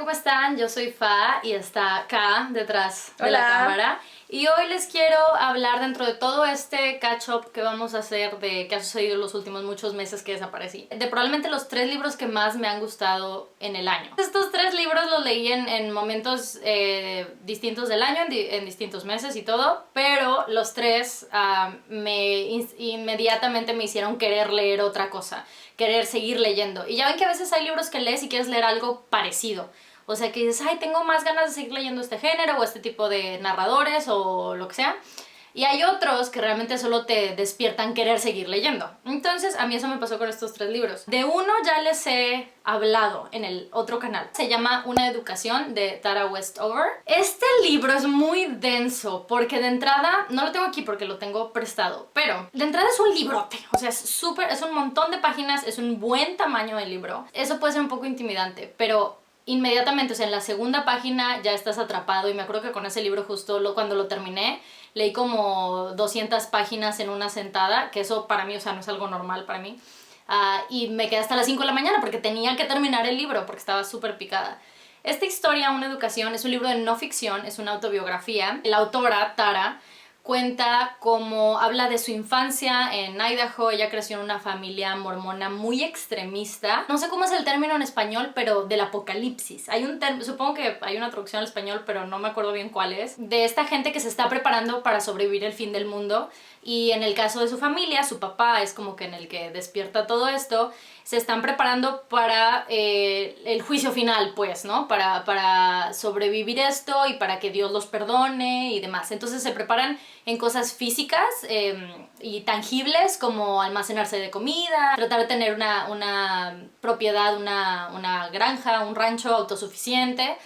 ¿cómo están? Yo soy Fa y está Ka detrás de la Hola. cámara. Y hoy les quiero hablar dentro de todo este catch-up que vamos a hacer de qué ha sucedido en los últimos muchos meses que desaparecí. De probablemente los 3 libros que más me han gustado en el año. Estos 3 libros los leí en momentos distintos del año, en distintos meses y todo, pero los 3 inmediatamente me hicieron querer leer otra cosa, querer seguir leyendo. Y ya ven que a veces hay libros que lees y quieres leer algo parecido. O sea, que dices, ay, tengo más ganas de seguir leyendo este género o este tipo de narradores o lo que sea. Y hay otros que realmente solo te despiertan querer seguir leyendo. Entonces, a mí eso me pasó con estos 3 libros. De uno ya les he hablado en el otro canal. Se llama Una educación, de Tara Westover. Este libro es muy denso porque de entrada, no lo tengo aquí porque lo tengo prestado, pero de entrada es un librote. O sea, es un montón de páginas, es un buen tamaño de libro. Eso puede ser un poco intimidante, pero inmediatamente, o sea, en la segunda página ya estás atrapado. Y me acuerdo que con ese libro justo cuando lo terminé, leí como 200 páginas en una sentada, que eso para mí, o sea, no es algo normal para mí. Y me quedé hasta las 5 de la mañana porque tenía que terminar el libro, porque estaba súper picada. Esta historia, Una educación, es un libro de no ficción, es una autobiografía. La autora, Tara, cuenta cómo habla de su infancia en Idaho. Ella creció en una familia mormona muy extremista. No sé cómo es el término en español, pero del apocalipsis. Hay un supongo que hay una traducción al español, pero no me acuerdo bien cuál es. De esta gente que se está preparando para sobrevivir el fin del mundo. Y en el caso de su familia, su papá es como que en el que despierta todo esto. Se están preparando para el juicio final, pues, ¿no? Para sobrevivir esto y para que Dios los perdone y demás. Entonces se preparan en cosas físicas y tangibles, como almacenarse de comida, tratar de tener una propiedad, una granja, un rancho autosuficiente,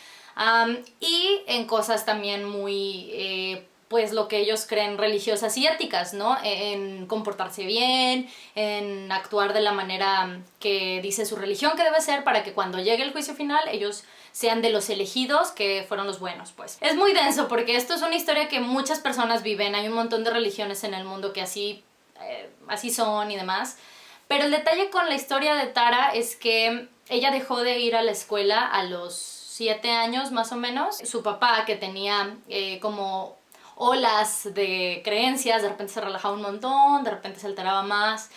y en cosas también muy pues lo que ellos creen religiosas y éticas, ¿no? En comportarse bien, en actuar de la manera que dice su religión que debe ser, para que cuando llegue el juicio final ellos sean de los elegidos, que fueron los buenos, pues. Es muy denso porque esto es una historia que muchas personas viven. Hay un montón de religiones en el mundo que así son y demás. Pero el detalle con la historia de Tara es que ella dejó de ir a la escuela a los 7 años más o menos. Su papá, que tenía como olas de creencias, de repente se relajaba un montón, de repente se alteraba más.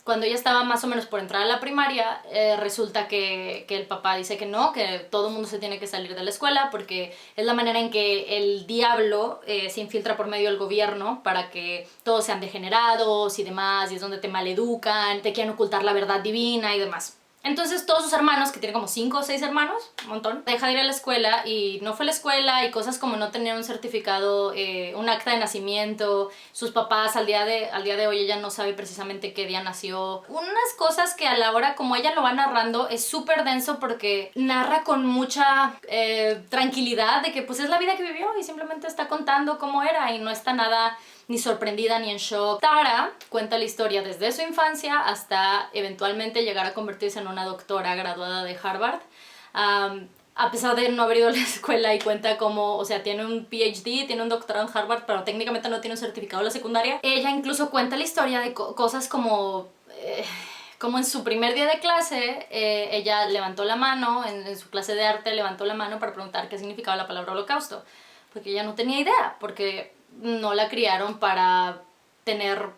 Cuando ella estaba más o menos por entrar a la primaria, resulta que el papá dice que no, que todo el mundo se tiene que salir de la escuela porque es la manera en que el diablo se infiltra por medio del gobierno para que todos sean degenerados y demás, y es donde te maleducan, te quieren ocultar la verdad divina y demás. Entonces todos sus hermanos, que tiene como 5 o 6 hermanos, un montón, deja de ir a la escuela y no fue a la escuela, y cosas como no tener un certificado, un acta de nacimiento, sus papás al día de hoy ella no sabe precisamente qué día nació. Unas cosas que a la hora como ella lo va narrando es súper denso porque narra con mucha tranquilidad de que pues es la vida que vivió y simplemente está contando cómo era y no está nada ni sorprendida ni en shock. Tara cuenta la historia desde su infancia hasta eventualmente llegar a convertirse en una doctora graduada de Harvard. A pesar de no haber ido a la escuela, y cuenta como, o sea, tiene un PhD, tiene un doctorado en Harvard, pero técnicamente no tiene un certificado de la secundaria. Ella incluso cuenta la historia de cosas como en su primer día de clase, ella levantó la mano, en su clase de arte levantó la mano para preguntar qué significaba la palabra holocausto, porque ella no tenía idea, porque no la criaron para tener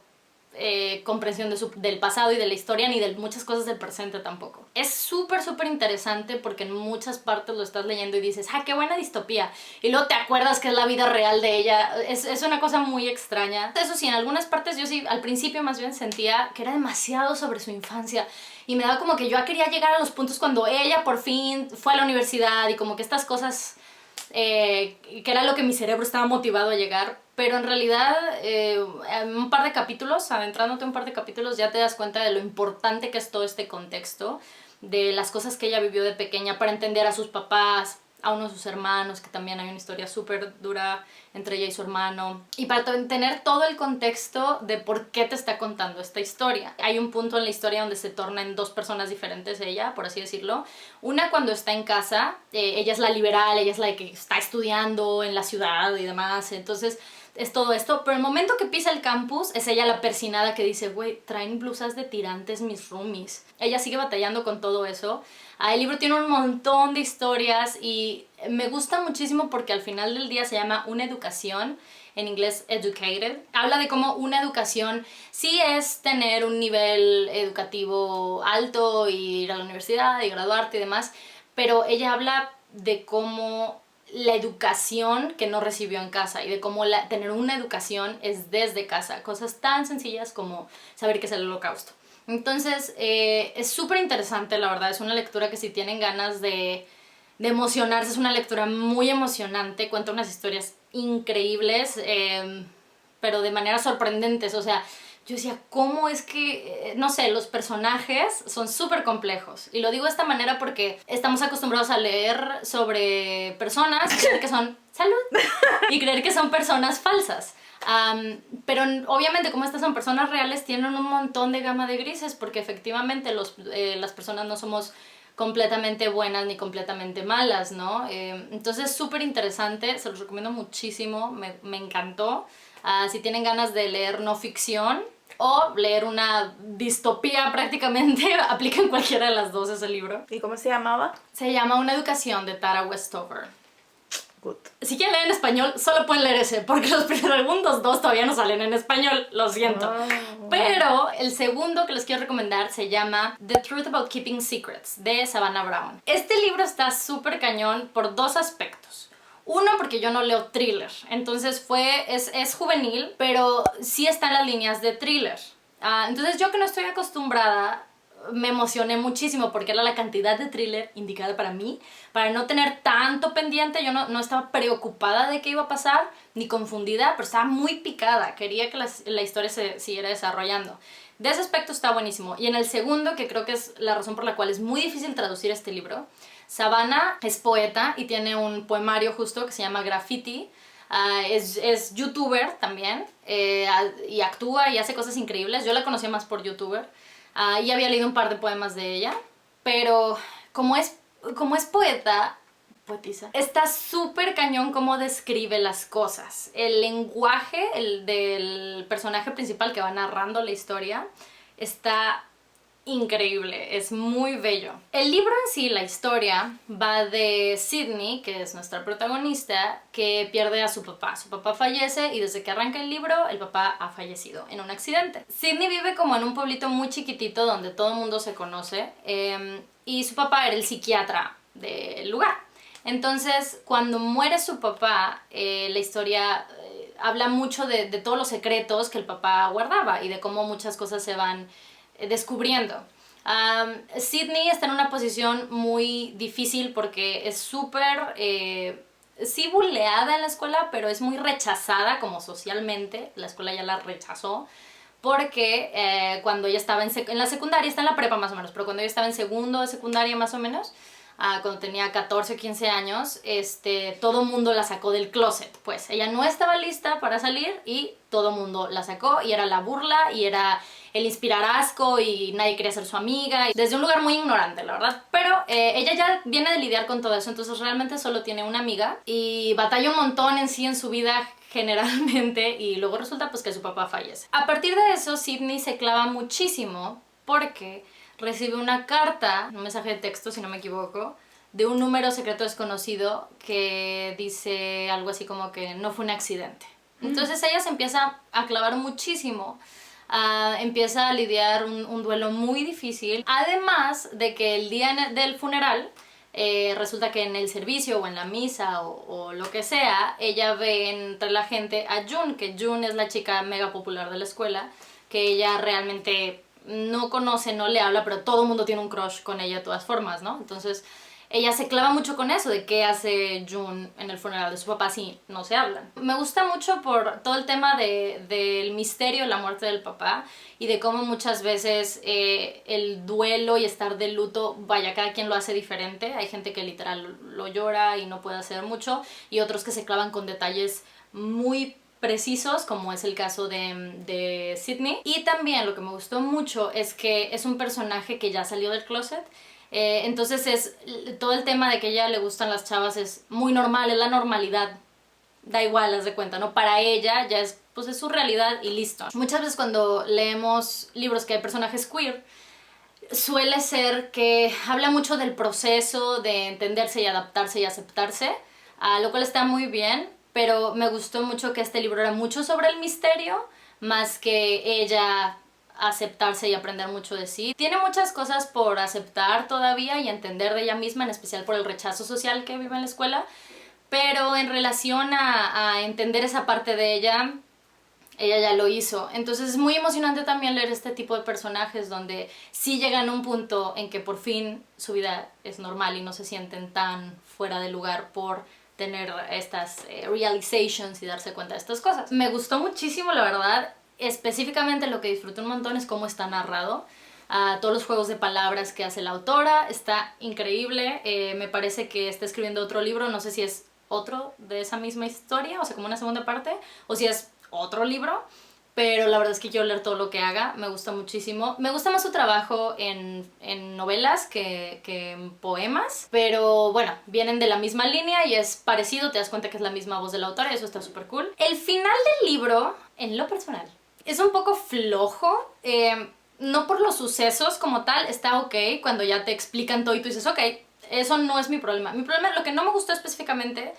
comprensión del pasado y de la historia, ni de muchas cosas del presente tampoco. Es súper interesante porque en muchas partes lo estás leyendo y dices, ¡ah, qué buena distopía! Y luego te acuerdas que es la vida real de ella. Es una cosa muy extraña. Eso sí, en algunas partes yo sí, al principio más bien sentía que era demasiado sobre su infancia. Y me daba como que yo quería llegar a los puntos cuando ella por fin fue a la universidad y como que estas cosas que era lo que mi cerebro estaba motivado a llegar. Pero en realidad, en un par de capítulos, adentrándote un par de capítulos, ya te das cuenta de lo importante que es todo este contexto, de las cosas que ella vivió de pequeña para entender a sus papás, a uno de sus hermanos, que también hay una historia súper dura entre ella y su hermano, y para tener todo el contexto de por qué te está contando esta historia. Hay un punto en la historia donde se torna en 2 personas diferentes ella, por así decirlo. Una cuando está en casa, ella es la liberal, ella es la que está estudiando en la ciudad y demás, entonces es todo esto, pero el momento que pisa el campus es ella la persinada que dice, güey, traen blusas de tirantes mis roomies. Ella sigue batallando con todo eso. El libro tiene un montón de historias y me gusta muchísimo porque al final del día se llama Una educación, en inglés educated. Habla de cómo una educación sí es tener un nivel educativo alto y ir a la universidad y graduarte y demás, pero ella habla de cómo la educación que no recibió en casa y de cómo tener una educación es desde casa. Cosas tan sencillas como saber qué es el holocausto. Entonces, es súper interesante, la verdad. Es una lectura que si tienen ganas de emocionarse, es una lectura muy emocionante. Cuenta unas historias increíbles, pero de maneras sorprendentes. O sea, yo decía, ¿cómo es que, no sé, los personajes son súper complejos? Y lo digo de esta manera porque estamos acostumbrados a leer sobre personas, creer que son, salud, y creer que son personas falsas. Pero obviamente como estas son personas reales, tienen un montón de gama de grises, porque efectivamente las personas no somos completamente buenas ni completamente malas, ¿no? Entonces súper interesante, se los recomiendo muchísimo, me encantó. Si tienen ganas de leer no ficción o leer una distopía prácticamente, apliquen cualquiera de las dos ese libro. ¿Y cómo se llamaba? Se llama Una educación, de Tara Westover. Good. Si quieren leer en español, solo pueden leer ese, porque los segundos dos todavía no salen en español, lo siento. Pero el segundo que les quiero recomendar se llama The Truth About Keeping Secrets, de Savannah Brown. Este libro está súper cañón por dos aspectos. Uno, porque yo no leo thriller, entonces es juvenil, pero sí está en las líneas de thriller. Entonces yo que no estoy acostumbrada, me emocioné muchísimo porque era la cantidad de thriller indicada para mí, para no tener tanto pendiente. Yo no estaba preocupada de qué iba a pasar, ni confundida, pero estaba muy picada, quería que la historia se siguiera desarrollando. De ese aspecto está buenísimo. Y en el segundo, que creo que es la razón por la cual es muy difícil traducir este libro, Savannah es poeta y tiene un poemario justo que se llama Graffiti. Es youtuber también, y actúa y hace cosas increíbles. Yo la conocí más por youtuber. Y había leído un par de poemas de ella, pero como es poetisa, está súper cañón cómo describe las cosas. El lenguaje del personaje principal que va narrando la historia está increíble, es muy bello. El libro en sí, la historia, va de Sydney, que es nuestra protagonista, que pierde a su papá. Su papá fallece y desde que arranca el libro, el papá ha fallecido en un accidente. Sydney vive como en un pueblito muy chiquitito donde todo el mundo se conoce, y su papá era el psiquiatra del lugar. Entonces, cuando muere su papá, la historia habla mucho de todos los secretos que el papá guardaba y de cómo muchas cosas se van descubriendo. Sydney está en una posición muy difícil porque es súper, sí buleada en la escuela, pero es muy rechazada como socialmente. La escuela ya la rechazó porque cuando ella estaba en la secundaria, está en la prepa más o menos, pero cuando ella estaba en segundo de secundaria más o menos, cuando tenía 14 o 15 años, todo mundo la sacó del closet. Pues ella no estaba lista para salir y todo mundo la sacó y era la burla y era el inspirar asco y nadie quería ser su amiga. Desde un lugar muy ignorante, la verdad. Pero ella ya viene de lidiar con todo eso, entonces realmente solo tiene una amiga y batalla un montón en sí en su vida generalmente, y luego resulta pues que su papá fallece. A partir de eso, Sydney se clava muchísimo porque recibe una carta, un mensaje de texto si no me equivoco, de un número secreto desconocido que dice algo así como que no fue un accidente. Entonces ella se empieza a clavar muchísimo, empieza a lidiar un duelo muy difícil, además de que el día del funeral resulta que en el servicio o en la misa o lo que sea, ella ve entre la gente a June, que June es la chica mega popular de la escuela, que ella realmente no conoce, no le habla, pero todo el mundo tiene un crush con ella de todas formas, ¿no? Entonces ella se clava mucho con eso, de qué hace June en el funeral de su papá si no se hablan. Me gusta mucho por todo el tema del misterio de la muerte del papá y de cómo muchas veces el duelo y estar de luto, vaya, cada quien lo hace diferente. Hay gente que literal lo llora y no puede hacer mucho, y otros que se clavan con detalles muy precisos, como es el caso de Sydney. Y también lo que me gustó mucho es que es un personaje que ya salió del closet. Entonces todo el tema de que a ella le gustan las chavas es muy normal, es la normalidad da igual, haz de cuenta, ¿no? Para ella ya es, pues es su realidad y listo. Muchas veces cuando leemos libros que hay personajes queer, suele ser que habla mucho del proceso de entenderse y adaptarse y aceptarse, lo cual está muy bien, pero me gustó mucho que este libro era mucho sobre el misterio, más que ella aceptarse y aprender mucho de sí. Tiene muchas cosas por aceptar todavía y entender de ella misma, en especial por el rechazo social que vive en la escuela, pero en relación a entender esa parte de ella, ella ya lo hizo. Entonces es muy emocionante también leer este tipo de personajes donde sí llegan a un punto en que por fin su vida es normal y no se sienten tan fuera de lugar por tener estas realizations y darse cuenta de estas cosas. Me gustó muchísimo, la verdad. Específicamente lo que disfruté un montón es cómo está narrado. Todos los juegos de palabras que hace la autora, está increíble. Me parece que está escribiendo otro libro, no sé si es otro de esa misma historia, o sea, como una segunda parte, o si es otro libro, pero la verdad es que quiero leer todo lo que haga, me gusta muchísimo. Me gusta más su trabajo en novelas que en poemas, pero bueno, vienen de la misma línea y es parecido, te das cuenta que es la misma voz de la autora y eso está súper cool. El final del libro, en lo personal, es un poco flojo, no por los sucesos como tal, está ok, cuando ya te explican todo y tú dices, ok, eso no es mi problema. Mi problema, lo que no me gustó específicamente,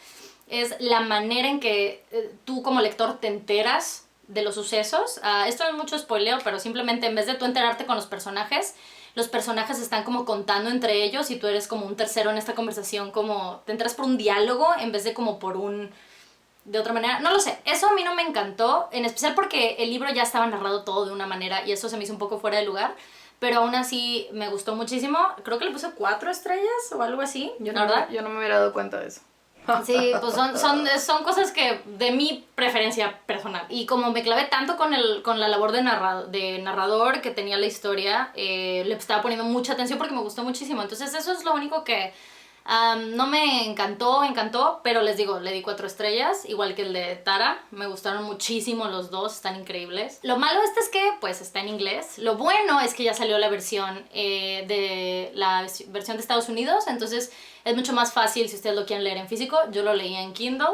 es la manera en que tú como lector te enteras de los sucesos. Esto no es mucho spoileo, pero simplemente en vez de tú enterarte con los personajes están como contando entre ellos y tú eres como un tercero en esta conversación, como te enteras por un diálogo en vez de como por un... de otra manera, no lo sé, eso a mí no me encantó, en especial porque el libro ya estaba narrado todo de una manera y eso se me hizo un poco fuera de lugar, pero aún así me gustó muchísimo. Creo que le puse 4 estrellas o algo así, Yo la verdad. yo no me hubiera dado cuenta de eso. Sí, pues son cosas que de mi preferencia personal. Y como me clavé tanto con la labor de narrador que tenía la historia, le estaba poniendo mucha atención porque me gustó muchísimo. Entonces eso es lo único que no me encantó, pero les digo, le di 4 estrellas, igual que el de Tara. Me gustaron muchísimo los dos, están increíbles. Lo malo es que pues está en inglés. Lo bueno es que ya salió la versión versión de Estados Unidos, entonces es mucho más fácil si ustedes lo quieren leer en físico. Yo lo leí en Kindle.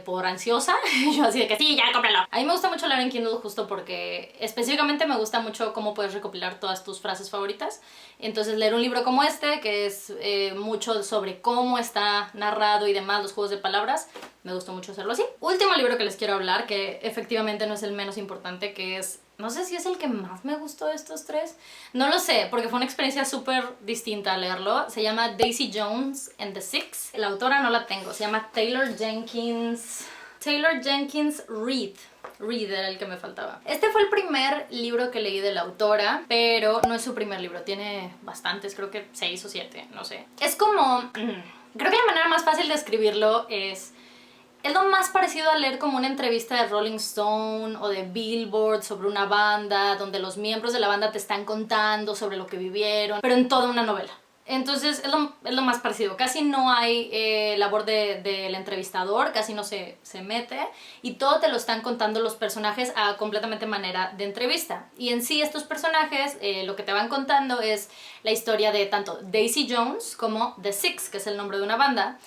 Por ansiosa, yo así de que sí, ya cómpralo. A mí me gusta mucho leer en Kindle justo porque específicamente me gusta mucho cómo puedes recopilar todas tus frases favoritas. Entonces leer un libro como este, que es mucho sobre cómo está narrado y demás, los juegos de palabras, me gustó mucho hacerlo así. Último libro que les quiero hablar, que efectivamente no es el menos importante, que es... no sé si es el que más me gustó de estos 3. No lo sé, porque fue una experiencia súper distinta leerlo. Se llama Daisy Jones and the Six. La autora no la tengo. Se llama Taylor Jenkins Reid. Reid era el que me faltaba. Este fue el primer libro que leí de la autora, pero no es su primer libro. Tiene bastantes, creo que 6 o 7, no sé. Es como... creo que la manera más fácil de escribirlo es lo más parecido a leer como una entrevista de Rolling Stone o de Billboard sobre una banda, donde los miembros de la banda te están contando sobre lo que vivieron, pero en toda una novela. Entonces es lo más parecido. Casi no hay labor del entrevistador, casi no se mete, y todo te lo están contando los personajes a completamente manera de entrevista. Y en sí estos personajes lo que te van contando es la historia de tanto Daisy Jones como The Six, que es el nombre de una banda,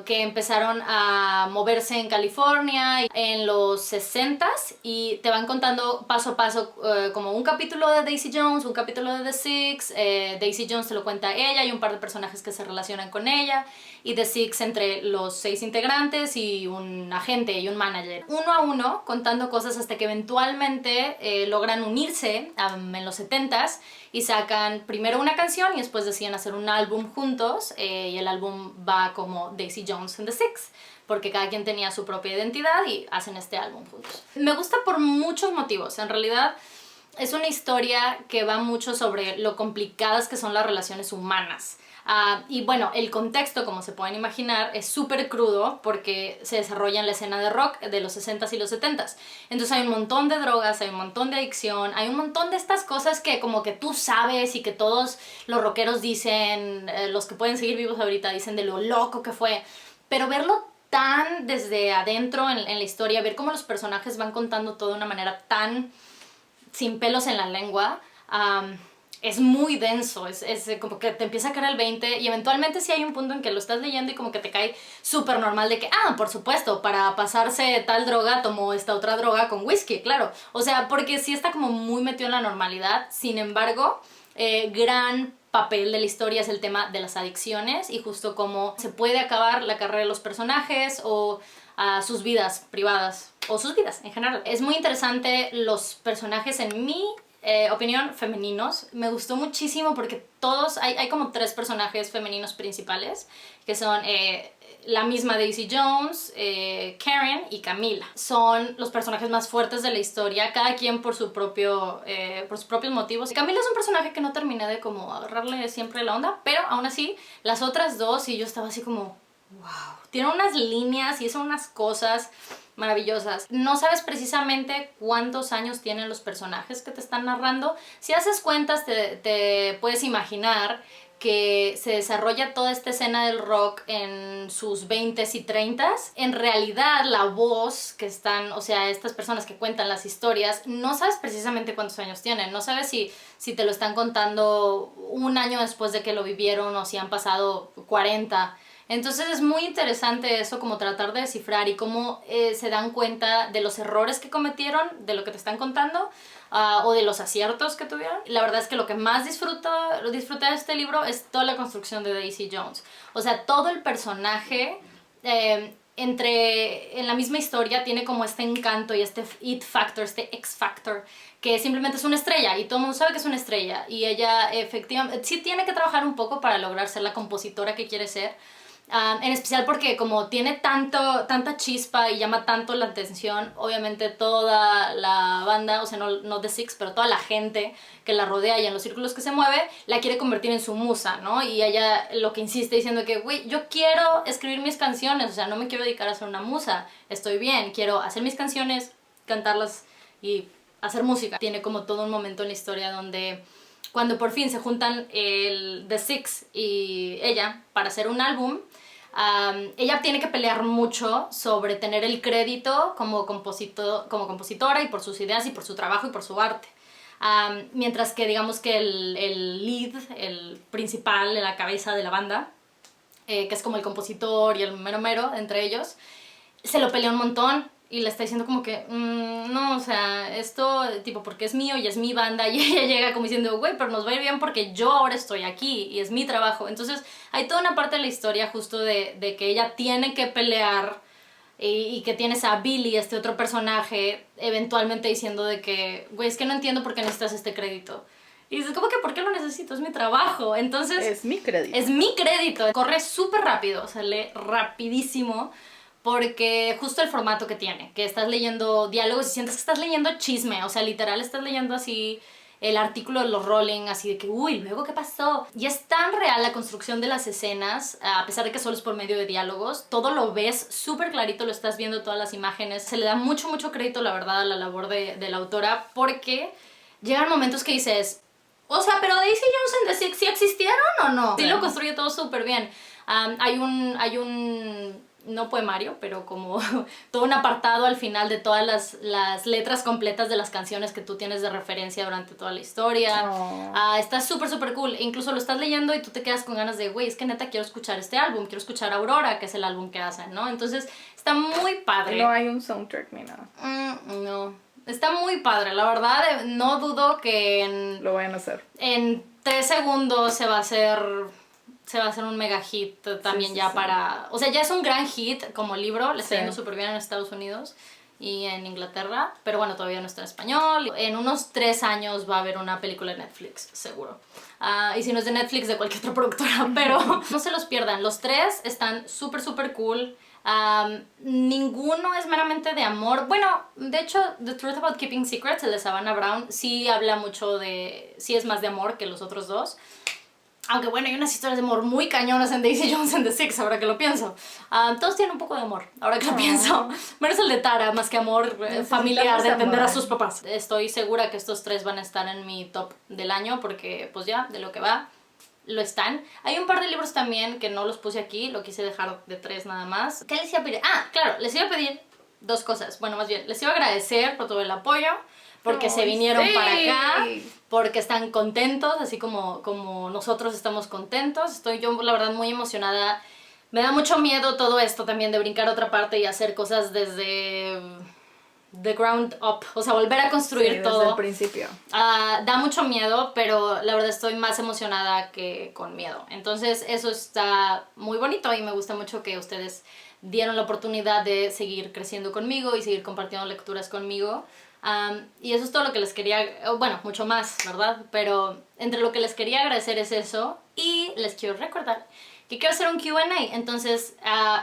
que empezaron a moverse en California en los 60s y te van contando paso a paso como un capítulo de Daisy Jones, un capítulo de The Six. Daisy Jones te lo cuenta ella y un par de personajes que se relacionan con ella, y The Six entre los 6 integrantes y un agente y un manager. Uno a uno contando cosas hasta que eventualmente logran unirse en los 70s y sacan primero una canción y después deciden hacer un álbum juntos, y el álbum va como Daisy Jones and the Six, porque cada quien tenía su propia identidad y hacen este álbum juntos. Me gusta por muchos motivos. En realidad es una historia que va mucho sobre lo complicadas que son las relaciones humanas. Y bueno, el contexto, como se pueden imaginar, es súper crudo porque se desarrolla en la escena de rock de los 60s y los 70s. Entonces hay un montón de drogas, hay un montón de adicción, hay un montón de estas cosas que como que tú sabes y que todos los rockeros dicen, los que pueden seguir vivos ahorita dicen de lo loco que fue. Pero verlo tan desde adentro en la historia, ver cómo los personajes van contando todo de una manera tan sin pelos en la lengua, es muy denso, es como que te empieza a caer el 20 y eventualmente sí hay un punto en que lo estás leyendo y como que te cae súper normal de que, por supuesto, para pasarse tal droga tomó esta otra droga con whisky, claro. O sea, porque sí está como muy metido en la normalidad, sin embargo, gran papel de la historia es el tema de las adicciones y justo cómo se puede acabar la carrera de los personajes o sus vidas privadas o sus vidas en general. Es muy interesante los personajes en mi opinión femeninos. Me gustó muchísimo porque todos, hay como 3 personajes femeninos principales que son la misma Daisy Jones, Karen y Camila. Son los personajes más fuertes de la historia, cada quien por sus propios motivos. Camila es un personaje que no terminé de como agarrarle siempre la onda, pero aún así las otras dos y yo estaba así como wow, tiene unas líneas y son unas cosas maravillosas. No sabes precisamente cuántos años tienen los personajes que te están narrando. Si haces cuentas te puedes imaginar que se desarrolla toda esta escena del rock en sus 20s y 30s. En realidad la voz que están, o sea, estas personas que cuentan las historias, no sabes precisamente cuántos años tienen, no sabes si te lo están contando un año después de que lo vivieron o si han pasado 40. Entonces es muy interesante eso, como tratar de descifrar y cómo se dan cuenta de los errores que cometieron, de lo que te están contando, o de los aciertos que tuvieron. La verdad es que lo que más disfruté de este libro es toda la construcción de Daisy Jones. O sea, todo el personaje en la misma historia tiene como este encanto y este it factor, este X factor, que simplemente es una estrella y todo el mundo sabe que es una estrella. Y ella efectivamente sí tiene que trabajar un poco para lograr ser la compositora que quiere ser. En especial porque como tiene tanta chispa y llama tanto la atención, obviamente toda la banda, o sea, no The Six, pero toda la gente que la rodea y en los círculos que se mueve, la quiere convertir en su musa, ¿no? Y ella lo que insiste diciendo que, güey, yo quiero escribir mis canciones, o sea, no me quiero dedicar a ser una musa, estoy bien, quiero hacer mis canciones, cantarlas y hacer música. Tiene como todo un momento en la historia donde cuando por fin se juntan The Six y ella para hacer un álbum, ella tiene que pelear mucho sobre tener el crédito como compositora y por sus ideas y por su trabajo y por su arte. Mientras que digamos que el lead, el principal, la cabeza de la banda, que es como el compositor y el mero mero entre ellos, se lo pelea un montón y le está diciendo como que no, o sea, esto tipo porque es mío y es mi banda, y ella llega como diciendo, güey, pero nos va a ir bien porque yo ahora estoy aquí y es mi trabajo. Entonces hay toda una parte de la historia justo de que ella tiene que pelear y que tienes a Billy, este otro personaje, eventualmente diciendo de que, güey, es que no entiendo por qué necesitas este crédito. Y dices, ¿cómo que por qué lo necesito? Es mi trabajo. Entonces Es mi crédito. es mi crédito. Corre súper rápido, o sea, lee rapidísimo. Porque justo el formato que tiene, que estás leyendo diálogos y sientes que estás leyendo chisme, o sea, literal estás leyendo así el artículo de los Rolling, así de que, uy, luego qué pasó. Y es tan real la construcción de las escenas, a pesar de que solo es por medio de diálogos, todo lo ves súper clarito, lo estás viendo todas las imágenes. Se le da mucho crédito, la verdad, a la labor de la autora, porque llegan momentos que dices, o sea, pero Daisy Jones and the Six, ¿sí existieron o no? Sí, lo construye todo súper bien. Hay un no poemario, pero como todo un apartado al final de todas las letras completas de las canciones que tú tienes de referencia durante toda la historia. Está súper cool. Incluso lo estás leyendo y tú te quedas con ganas de, güey, es que neta quiero escuchar este álbum, quiero escuchar Aurora, que es el álbum que hacen, ¿no? Entonces está muy padre. No hay un soundtrack ni nada. No. Está muy padre, la verdad, no dudo que lo vayan a hacer. En 3 segundos se va a hacer un mega hit también sí. Para... O sea, ya es un gran hit como libro, le está yendo súper bien en Estados Unidos y en Inglaterra, pero bueno, todavía no está en español. En unos 3 años va a haber una película de Netflix, seguro. Y si no es de Netflix, de cualquier otra productora, pero no se los pierdan. Los 3 están súper cool. Ninguno es meramente de amor. Bueno, de hecho, The Truth About Keeping Secrets, el de Savannah Brown, sí habla mucho de... Sí es más de amor que los otros dos. Aunque bueno, hay unas historias de amor muy cañonas en Daisy Jones and the Six, ahora que lo pienso. Todos tienen un poco de amor, ahora que lo pienso. Menos el de Tara, más que amor familiar, de entender a sus papás. Estoy segura que estos 3 van a estar en mi top del año, porque pues ya, de lo que va, lo están. Hay un par de libros también que no los puse aquí, lo quise dejar de 3 nada más. ¿Qué les iba a pedir? Claro, les iba a pedir 2 cosas. Bueno, más bien, les iba a agradecer por todo el apoyo. porque se Ay, vinieron sí. para acá, porque están contentos, así como nosotros estamos contentos. Estoy yo, la verdad, muy emocionada. Me da mucho miedo todo esto también de brincar a otra parte y hacer cosas desde the ground up, o sea, volver a construir Sí, todo. desde el principio. Da mucho miedo, pero la verdad estoy más emocionada que con miedo. Entonces eso está muy bonito y me gusta mucho que ustedes dieron la oportunidad de seguir creciendo conmigo y seguir compartiendo lecturas conmigo. Y eso es todo lo que les quería, bueno, mucho más, ¿verdad? Pero entre lo que les quería agradecer es eso, y les quiero recordar que quiero hacer un Q&A. Entonces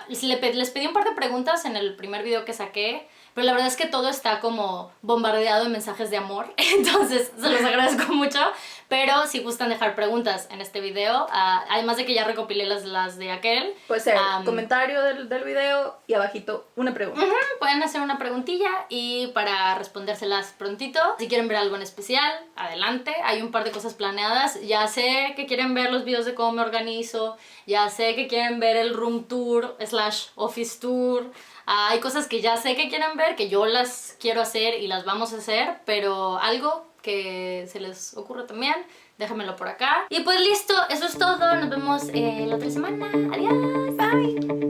les pedí un par de preguntas en el primer video que saqué, pero la verdad es que todo está como bombardeado de mensajes de amor, entonces se los agradezco mucho. Pero si gustan dejar preguntas en este video, además de que ya recopilé las de aquel, Puede ser comentario del video y abajito una pregunta. pueden hacer una preguntilla y para respondérselas prontito. Si quieren ver algo en especial, adelante. Hay un par de cosas planeadas. Ya sé que quieren ver los videos de cómo me organizo. Ya sé que quieren ver el room tour / office tour. Hay cosas que ya sé que quieren ver, que yo las quiero hacer y las vamos a hacer, pero algo que se les ocurra también, déjamelo por acá. Y pues listo, eso es todo. Nos vemos la otra semana. Adiós. Bye.